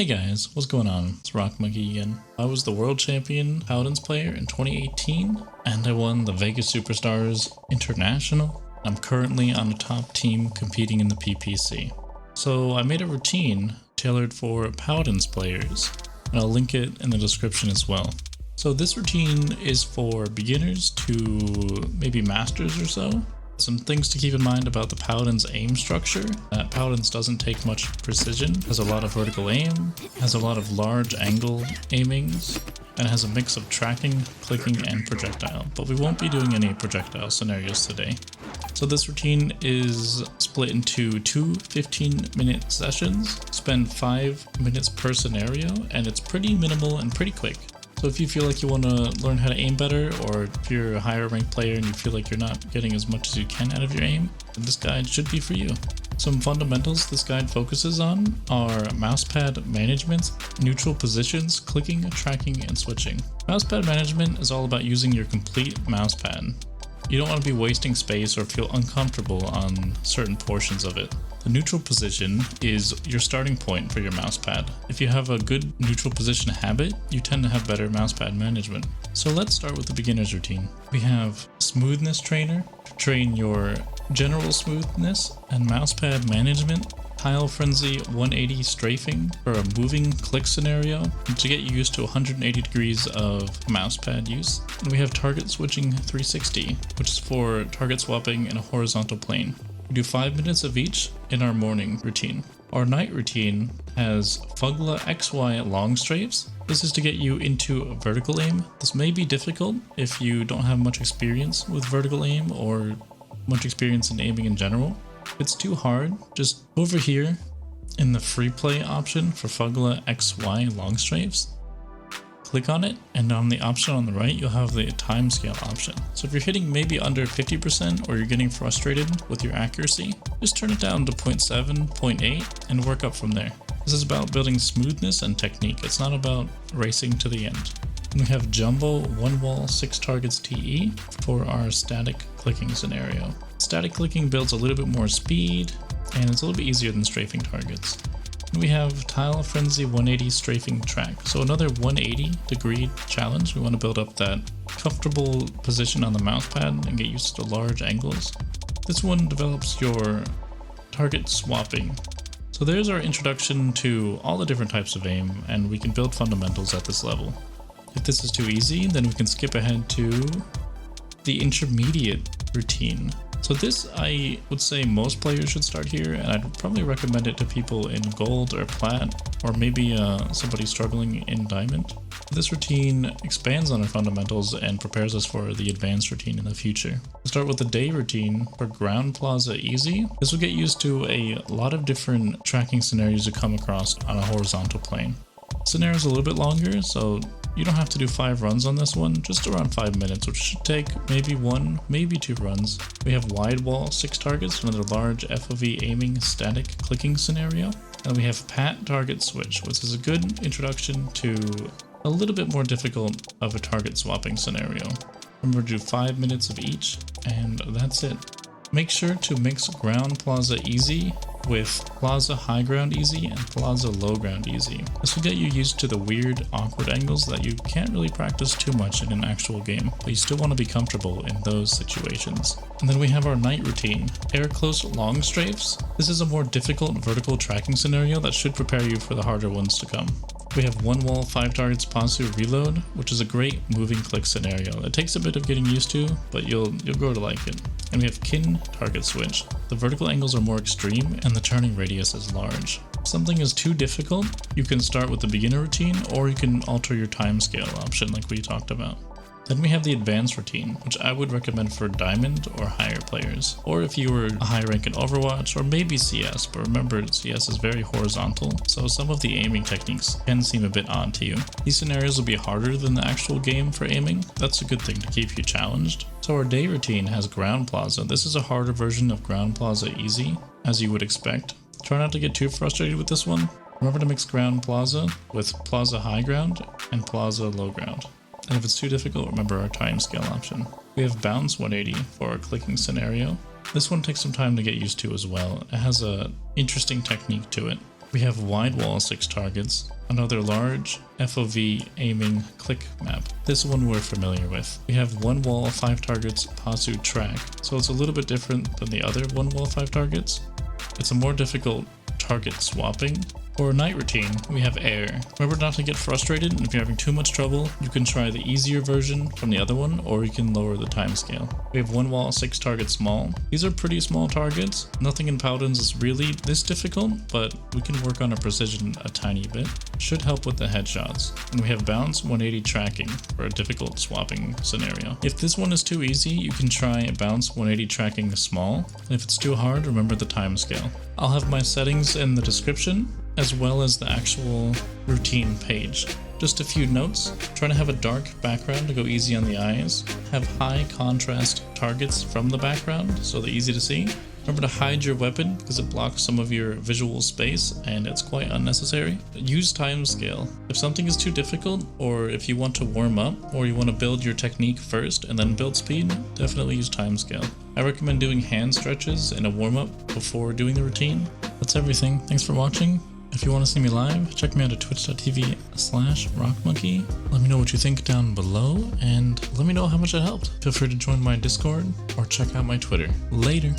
Hey guys, what's going on? It's rockmonkey again. I was the world champion Paladins player in 2018, and I won the Vegas Superstars International. I'm currently on a top team competing in the PPC. So I made a routine tailored for Paladins players, and I'll link it in the description as well. So this routine is for beginners to maybe masters or so. Some things to keep in mind about the Paladins aim structure. Paladins doesn't take much precision, has a lot of vertical aim, has a lot of large angle aimings, and has a mix of tracking, clicking, and projectile. But we won't be doing any projectile scenarios today. So this routine is split into two 15-minute sessions. Spend 5 minutes per scenario, and it's pretty minimal and pretty quick. So if you feel like you want to learn how to aim better, or if you're a higher ranked player and you feel like you're not getting as much as you can out of your aim, then this guide should be for you. Some fundamentals this guide focuses on are mousepad management, neutral positions, clicking, tracking, and switching. Mousepad management is all about using your complete mousepad. You don't want to be wasting space or feel uncomfortable on certain portions of it. The neutral position is your starting point for your mousepad. If you have a good neutral position habit, you tend to have better mousepad management. So let's start with the beginner's routine. We have Smoothness Trainer to train your general smoothness and mousepad management. Tile Frenzy 180 strafing for a moving click scenario to get you used to 180 degrees of mousepad use. And we have Target Switching 360, which is for target swapping in a horizontal plane. We do 5 minutes of each in our morning routine. Our night routine has Fugla XY long strafes. This is to get you into vertical aim. This may be difficult if you don't have much experience with vertical aim or much experience in aiming in general. If it's too hard, just over here in the free play option for Fugla XY long strafes, click on it, and on the option on the right, you'll have the timescale option. So if you're hitting maybe under 50% or you're getting frustrated with your accuracy, just turn it down to 0.7, 0.8, and work up from there. This is about building smoothness and technique. It's not about racing to the end. And we have Jumbo 1 wall 6 targets TE for our static clicking scenario. Static clicking builds a little bit more speed, and it's a little bit easier than strafing targets. We have Tile Frenzy 180 strafing track. So another 180 degree challenge. We want to build up that comfortable position on the mousepad and get used to large angles. This one develops your target swapping. So there's our introduction to all the different types of aim, and we can build fundamentals at this level. If this is too easy, then we can skip ahead to the intermediate routine. So this, I would say most players should start here, and I'd probably recommend it to people in gold or plat, or maybe somebody struggling in diamond. This routine expands on our fundamentals and prepares us for the advanced routine in the future. We'll start with the day routine for Ground Plaza Easy. This will get used to a lot of different tracking scenarios you come across on a horizontal plane. Scenario is a little bit longer, so you don't have to do 5 runs on this one, just around 5 minutes, which should take maybe 1, maybe 2 runs. We have Wide Wall 6 targets, another large FOV aiming static clicking scenario. And we have Pat Target Switch, which is a good introduction to a little bit more difficult of a target swapping scenario. Remember to do 5 minutes of each, and that's it. Make sure to mix Ground Plaza Easy with Plaza High Ground Easy and Plaza Low Ground Easy. This will get you used to the weird, awkward angles that you can't really practice too much in an actual game, but you still want to be comfortable in those situations. And then we have our night routine, Air Close Long Strafes. This is a more difficult vertical tracking scenario that should prepare you for the harder ones to come. We have 1 wall 5 targets Ponsu Reload, which is a great moving click scenario. It takes a bit of getting used to, but you'll grow to like it. And we have Kin Target Switch. The vertical angles are more extreme and the turning radius is large. If something is too difficult, you can start with the beginner routine, or you can alter your timescale option like we talked about. Then we have the advanced routine, which I would recommend for diamond or higher players, or if you were a high rank in Overwatch or maybe CS, but remember CS is very horizontal, so some of the aiming techniques can seem a bit odd to you. These scenarios will be harder than the actual game for aiming. That's a good thing to keep you challenged. So our day routine has Ground Plaza. This is a harder version of Ground Plaza Easy, as you would expect. Try not to get too frustrated with this one. Remember to mix Ground Plaza with Plaza High Ground and Plaza Low Ground. And if it's too difficult, remember our timescale option. We have Bounce 180 for our clicking scenario. This one takes some time to get used to as well. It has an interesting technique to it. We have wide wall 6 targets, another large FOV aiming click map. This one we're familiar with. We have one wall 5 targets Pasu track, so it's a little bit different than the other one wall 5 targets. It's a more difficult target swapping. For a night routine, we have air. Remember not to get frustrated, and if you're having too much trouble, you can try the easier version from the other one, or you can lower the timescale. We have one wall 6 targets small. These are pretty small targets. Nothing in Paladins is really this difficult, but we can work on our precision a tiny bit. Should help with the headshots. And we have bounce 180 tracking for a difficult swapping scenario. If this one is too easy, you can try bounce 180 tracking small, and if it's too hard, remember the timescale. I'll have my settings in the description, as well as the actual routine page. Just a few notes: try to have a dark background to go easy on the eyes, have high contrast targets from the background so they're easy to see. Remember to hide your weapon because it blocks some of your visual space and it's quite unnecessary. Use timescale. If something is too difficult, or if you want to warm up, or you want to build your technique first and then build speed, definitely use timescale. I recommend doing hand stretches in a warm-up before doing the routine. That's everything. Thanks for watching. If you want to see me live, check me out at twitch.tv/rockmonkey. Let me know what you think down below, and let me know how much it helped. Feel free to join my Discord or check out my Twitter. Later.